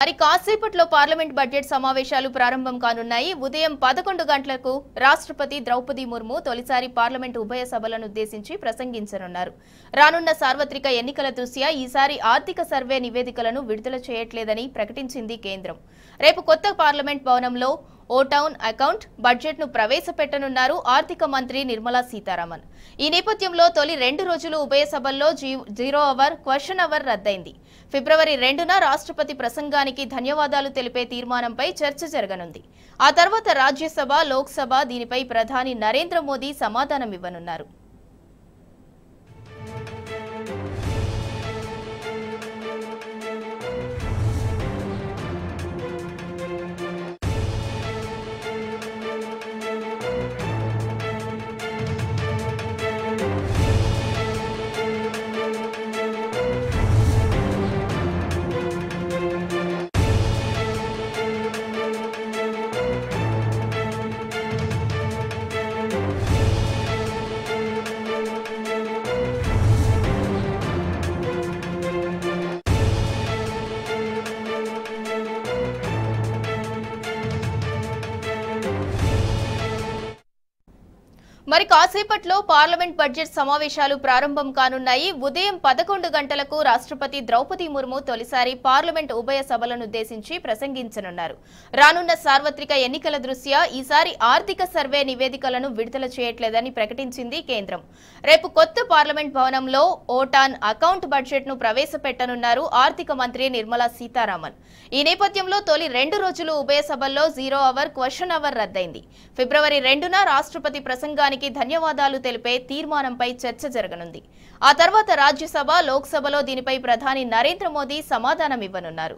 మరి కాసేపట్లో parliament budget సమావేశాలు ప్రారంభం కానున్నాయి. ఉదయం 11 గంటలకు రాష్ట్రపతి ద్రౌపది ముర్ము తొలిసారి పార్లమెంట్ ఉభయ సభలను ఉద్దేశించి ప్రసంగించనున్నారు. రానున్న సార్వత్రిక ఎన్నికల దృష్ట్యా ఈసారి ఆర్థిక సర్వే నివేదికలను విడుదల చేయట్లేదని ప్రకటించింది కేంద్రం. రేపు కొత్త పార్లమెంట్ భవనంలో ఓటౌన్ అకౌంట్ బడ్జెట్ ను ప్రవేశపెట్టనున్నారు ఆర్థిక మంత్రి నిర్మలా సీతారామన్. ఈ నేపథ్యంలో తొలి 2 రోజులు ఉభయ సభల్లో 0 అవర్ క్వశ్చన్ అవర్ రద్దయింది. ఫిబ్రవరి 2న రాష్ట్రపతి ప్రసంగానికి ధన్యవాదాలు తెలిపే తీర్మానంపై చర్చ జరగనుంది. ఆ తర్వాత రాజ్యసభ, లోక్సభ దీనిపై ప్రధాని నరేంద్ర మోదీ సమాధానమివ్వనున్నారు. మరి కాసేపట్లో పార్లమెంట్ బడ్జెట్ సమావేశాలు ప్రారంభం కానున్నాయి. ఉదయం 11 గంటలకు రాష్ట్రపతి ద్రౌపది ముర్ము తొలిసారి పార్లమెంట్ ఉభయ సభలను ఉద్దేశించి ప్రసంగించనున్నారు. రానున్న సార్వత్రిక ఎన్నికల దృష్ట్యా ఈసారి ఆర్థిక సర్వే నివేదికలను విడుదల చేయట్లేదని ప్రకటించింది కేంద్రం. రేపు కొత్త పార్లమెంట్ భవనంలో ఓటాన్ అకౌంట్ బడ్జెట్ ను ప్రవేశపెట్టనున్నారు ఆర్థిక మంత్రి నిర్మలా సీతారామన్. ఈ నేపథ్యంలో తొలి 2 రోజులు ఉభయ సభల్లో 0 అవర్ క్వశ్చన్ అవర్ రద్దయింది. ఫిబ్రవరి 2న రాష్ట్రపతి ప్రసంగానికి ధన్యవాదాలు తెలిపే తీర్మానంపై చర్చ జరగనుంది. ఆ తర్వాత రాజ్యసభ, లోక్సభలో దీనిపై ప్రధాని నరేంద్ర మోదీ సమాధానమివ్వనున్నారు.